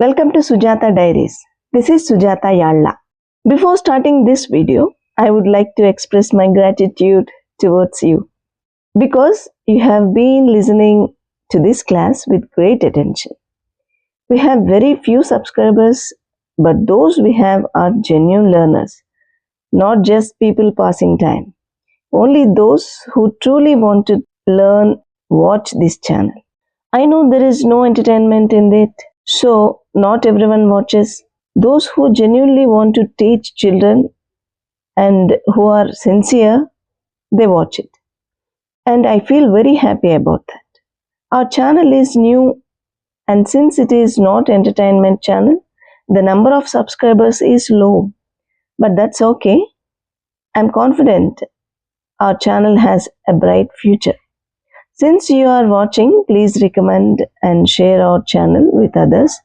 Welcome to Sujata Diaries. This is Sujata Yalla. Before starting this video, I would like to express my gratitude towards you because you have been listening to this class with great attention. We have very few subscribers, but those we have are genuine learners, not just people passing time. Only those who truly want to learn watch this channel. I know there is no entertainment in it, so not everyone watches. Those who genuinely want to teach children and who are sincere, they watch it. And I feel very happy about that. Our channel is new, and since it is not entertainment channel, the number of subscribers is low. But that's okay. I'm confident our channel has a bright future. Since you are watching, please recommend and share our channel with others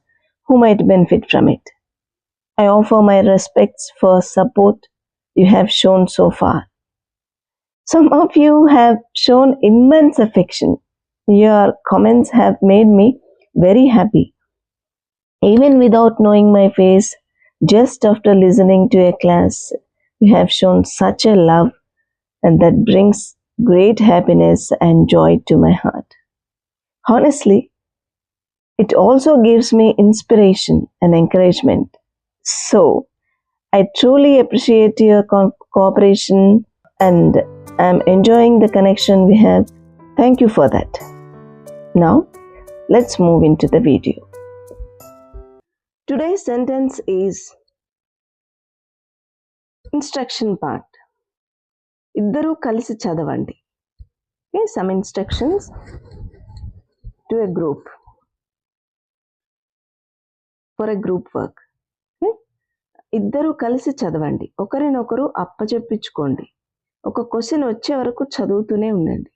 who might benefit from it. I offer my respects for support you have shown so far. Some of you have shown immense affection. Your comments have made me very happy. Even without knowing my face, just after listening to a class, you have shown such a love, and that brings great happiness and joy to my heart. Honestly, it also gives me inspiration and encouragement. So, I truly appreciate your cooperation and I'm enjoying the connection we have. Thank you for that. Now, let's move into the video. Today's sentence is instruction part. ఇద్దరూ కలిసి చదవండి. Okay, some instructions to a group for a group work. Okay? ఇద్దరూ కలిసి చదవండి. ఒకరినొకరు అప్పచెప్పించుకోండి. ఒక question వచ్చే వరకు చదువుతూనే ఉండండి.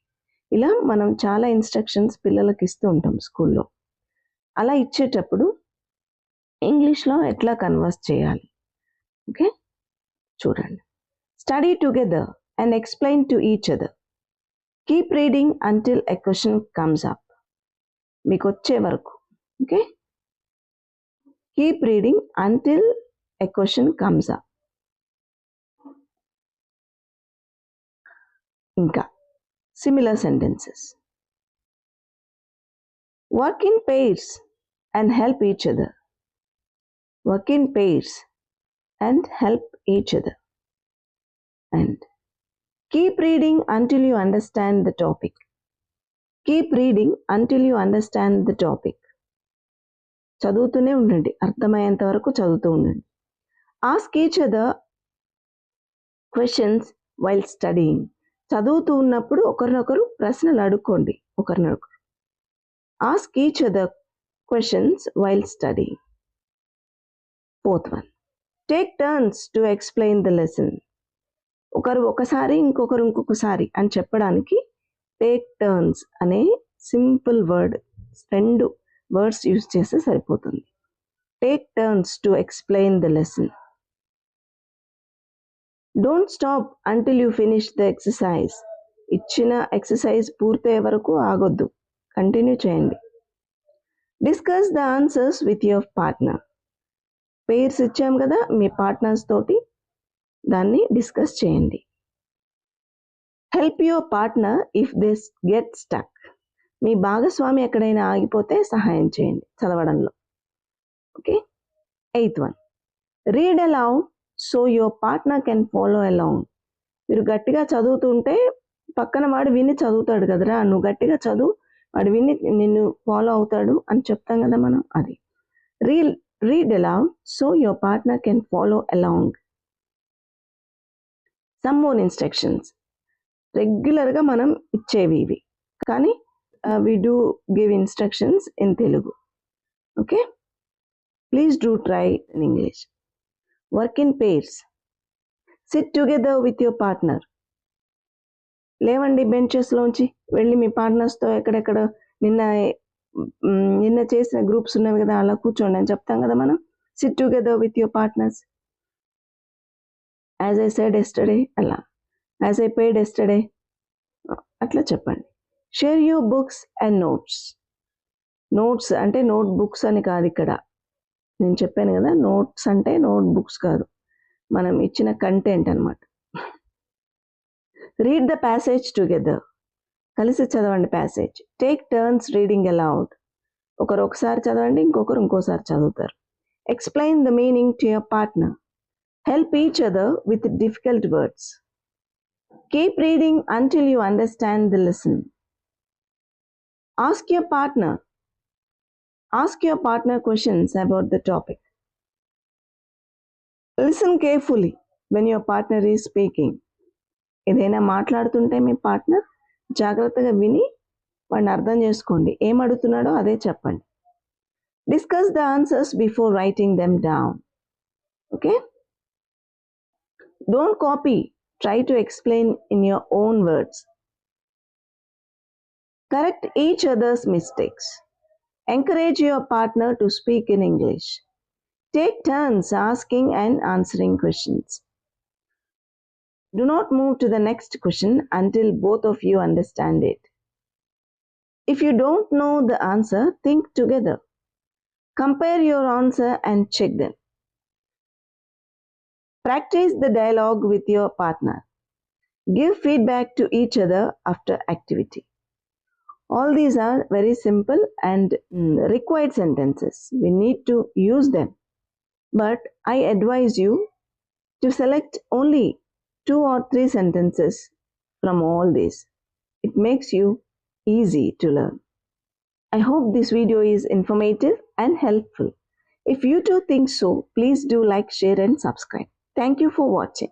ఇలా మనం చాలా ఇన్స్ట్రక్షన్స్ పిల్లలకి ఇస్తూ ఉంటాం స్కూల్లో. అలా ఇచ్చేటప్పుడు ఇంగ్లీష్లో ఎట్లా కన్వర్స్ చేయాలి? ఓకే, చూడండి. Study together and explain to each other. Keep reading until a question comes up. మీకు వచ్చే వరకు. Okay, keep reading until a question comes up. ఇంకా similar sentences. Work in pairs and help each other. Work in pairs and help each other. And keep reading until you understand the topic. Keep reading until you understand the topic. చదువుతూనే ఉండండి, అర్థమయ్యేంత వరకు చదువుతూ ఉండండి. Ask each other questions while studying. చదువుతూ ఉన్నప్పుడు ఒకరినొకరు ప్రశ్నలు అడుక్కోండి. ఒకరినొకరు ask each other questions while studying. Fourth one, take turns to explain the lesson. ఒకరు ఒకసారి ఇంకొకరు ఇంకొకసారి అని చెప్పడానికి టేక్ టర్న్స్ అనే సింపుల్ వర్డ్, 2 వర్డ్స్ యూజ్ చేస్తే సరిపోతుంది. Take turns to explain the lesson. Don't stop until you finish the exercise. ఇచ్చిన ఎక్సర్సైజ్ పూర్తయ్యే వరకు ఆగొద్దు, కంటిన్యూ చేయండి. Discuss the answers with your partner. Pairs ఇచ్చాం కదా, మీ పార్ట్నర్స్ తోటి దాన్ని డిస్కస్ చేయండి. Help your partner if they get stuck. మీ భాగస్వామి ఎక్కడైనా ఆగిపోతే సహాయం చేయండి చదవడంలో. Okay. 8th one, read aloud so your partner can follow along. మీరు గట్టిగా చదువుతుంటే పక్కన వాడు విని చదువుతాడు కదరా, నువ్వు గట్టిగా చదువు, వాడు విని నిన్ను ఫాలో అవుతాడు అని చెప్తాం కదా మనం. అది read aloud so your partner can follow along. Some more instructions. రెగ్యులర్గా మనం ఇచ్చేవి ఇవి, కానీ we do give instructions in Telugu. Okay, please do try in English. Work in pairs. Sit together with your partner. లేవండి బెంచెస్లోంచి వెళ్ళి మీ పార్ట్నర్స్తో ఎక్కడెక్కడ నిన్న చేసిన గ్రూప్స్ ఉన్నవి కదా, అలా కూర్చోండి అని చెప్తాం కదా మనం. SIT together with your partners. As I said yesterday, అలా యాజ్ ఐ పేడ్ ఎస్టర్డే, అట్లా చెప్పండి. Share your books and notes. Notes అంటే నోట్ బుక్స్ అని కాదు ఇక్కడ, నేను చెప్పాను కదా, నోట్స్ అంటే నోట్ బుక్స్ కాదు, మనం ఇచ్చిన కంటెంట్ అన్నమాట. Read the passage together. కలిసి చదవండి passage. Take turns reading allowed. ఒకరు ఒకసారి చదవండి, ఇంకొకరు ఇంకోసారి చదువుతారు. Explain the meaning to your partner. Help each other with difficult words. Keep reading until you understand the lesson. Ask your partner questions about the topic. Listen carefully when your partner is speaking. ఏదైనా మాట్లాడుతుంటే మీ partner జాగ్రత్తగా విని వాడిని అర్థం చేసుకోండి, ఏం అడుగుతున్నాడో అదే చెప్పండి. Discuss the answers before writing them down. Okay, don't copy, try to explain in your own words. Correct each other's mistakes. Encourage your partner to speak in English. Take turns asking and answering questions. Do not move to the next question until both of you understand it. If you don't know the answer, think together. Compare your answer and check them. Practice the dialogue with your partner. Give feedback to each other after activity. All these are very simple and required sentences. We need to use them. But I advise you to select only 2 or 3 sentences from all these. It makes you easy to learn. I hope this video is informative and helpful. If you too think so, please do like, share and subscribe. Thank you for watching.